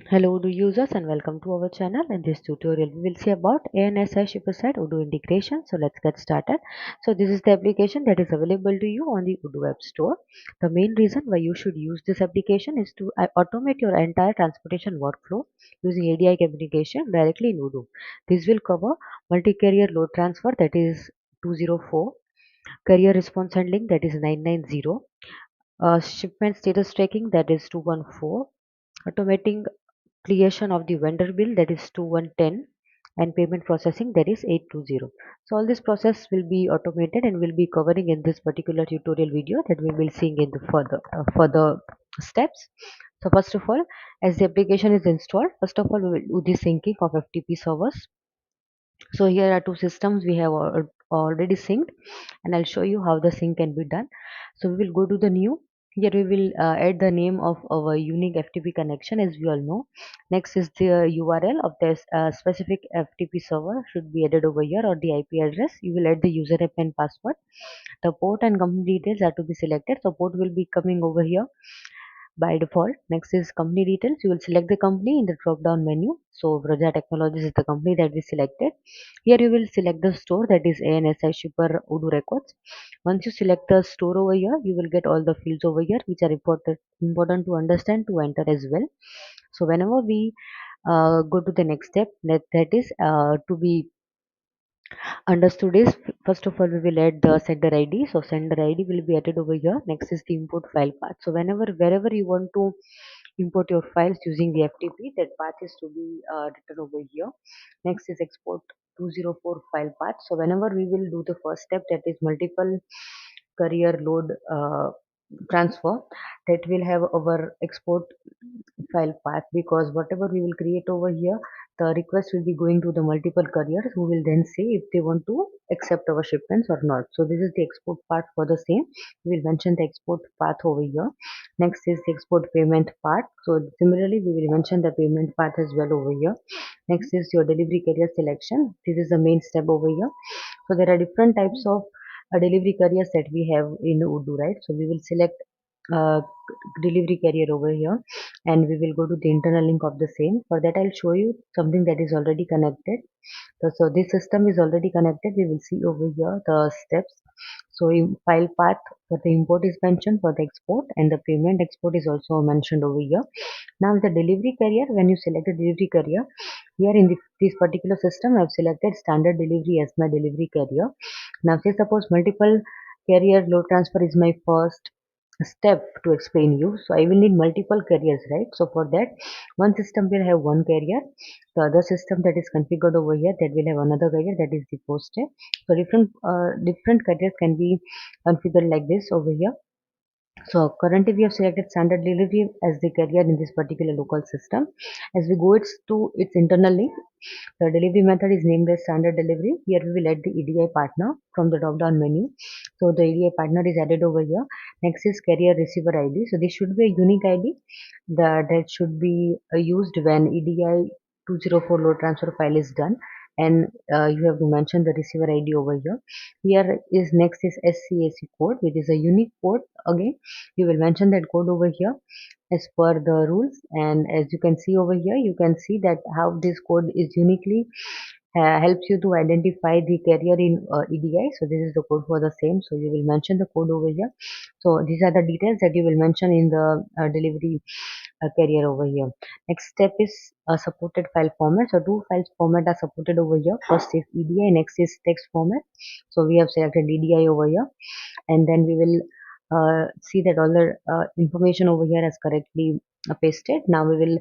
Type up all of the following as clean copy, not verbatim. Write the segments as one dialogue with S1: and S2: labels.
S1: Hello to users and welcome to our channel. In this tutorial we will see about ANSI Shipper Odoo integration. So let's get started. So this is the application that is available to you on the Odoo Web Store. The main reason why you should use this application is to automate your entire transportation workflow using ADI communication directly in Odoo. This will cover multi-carrier load transfer, that is 204, carrier response handling, that is 990, shipment status tracking, that is 214, automating creation of the vendor bill, that is 2110, and payment processing, that is 820. So all this process will be automated and will be covering in this particular tutorial video that we will seeing in the further steps. So first of all, as the application is installed, first of all we will do the syncing of FTP servers. So here are two systems we have already synced, and I'll show you how the sync can be done. So we will go to the new. Here we will add the name of our unique FTP connection, as we all know. Next is the URL of this specific FTP server should be added over here, or the IP address. You will add the username and password. The port and company details are to be selected. So port will be coming over here by default. Next is company details. You will select the company in the drop down menu. So Vraja Technologies is the company that we selected. Here you will select the store, that is ANSI Shipper Odoo Records. Once you select the store over here, you will get all the fields over here which are important to understand to enter as well. So whenever we go to the next step, that is to be understood is, first of all we will add the sender ID. So sender ID will be added over here. Next is the import file path. So wherever you want to import your files using the FTP, that path is to be written over here. Next is export 204 file path. So whenever we will do the first step, that is multiple career load transfer, that will have our export file path, because whatever we will create over here, the request will be going to the multiple couriers who will then say if they want to accept our shipments or not. So this is the export part for the same. We will mention the export path over here. Next is the export payment part. So similarly we will mention the payment path as well over here. Next is your delivery carrier selection. This is the main step over here. So there are different types of delivery carriers that we have in Urdu, right? So we will select uh, delivery carrier over here, and we will go to the internal link of the same. For that I'll show you something that is already connected. So this system is already connected. We will see over here the steps. So in file path for the import is mentioned, for the export, and the payment export is also mentioned over here. Now the delivery carrier, when you select the delivery carrier, here in this particular system I've selected standard delivery as my delivery carrier. Now say suppose multiple carrier load transfer is my first step to explain you. So I will need multiple carriers, right? So for that, one system will have one carrier, the other system that is configured over here, that will have another carrier, that is the post step. So different carriers can be configured like this over here. So currently we have selected standard delivery as the carrier in this particular local system. As we go to its internal link, the delivery method is named as standard delivery. Here we will add the EDI partner from the drop down menu. So the EDI partner is added over here. Next is carrier receiver ID. So this should be a unique ID that should be used when EDI 204 load transfer file is done, and you have to mention the receiver ID over here. Here is next is SCAC code, which is a unique code. Again, you will mention that code over here as per the rules, and as you can see over here, you can see that how this code is uniquely helps you to identify the carrier in EDI. So this is the code for the same. So you will mention the code over here. So these are the details that you will mention in the delivery carrier over here. Next step is supported file format. So two files format are supported over here. First is EDI, next is text format. So we have selected EDI over here, and then we will see that all the information over here is correctly pasted. Now we will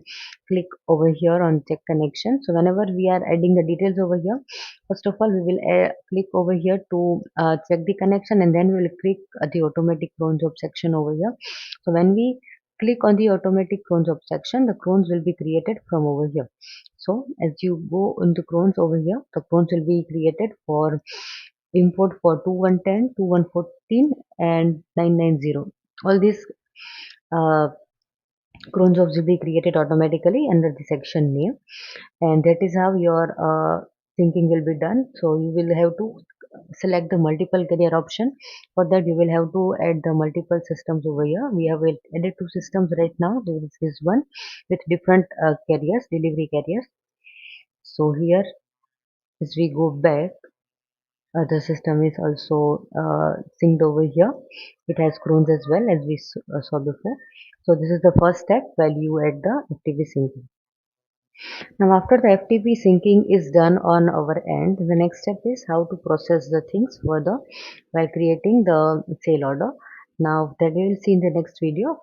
S1: click over here on check connection. So whenever we are adding the details over here, first of all we will click over here to check the connection, and then we will click the automatic cron job section over here. So when we click on the automatic cron job section, the crons will be created from over here. So as you go into crons over here, the crons will be created for import for 2110, 2114, and 990. All these uh, cron jobs will be created automatically under the section name, and that is how your thinking will be done. So you will have to select the multiple carrier option. For that you will have to add the multiple systems over here. We have added two systems right now. This is one with different carriers, delivery carriers. So here as we go back, the system is also synced over here. It has crons as well, as we saw before. So this is the first step while you add the FTP syncing. Now after the FTP syncing is done on our end, the next step is how to process the things further by creating the sale order. Now that we will see in the next video.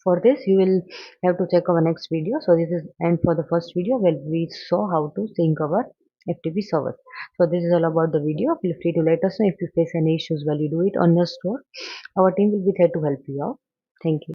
S1: For this you will have to check our next video. So this is and for the first video where we saw how to sync our FTP servers. So this is all about the video. Feel free to let us know if you face any issues while you do it on your store. Our team will be there to help you out. Thank you.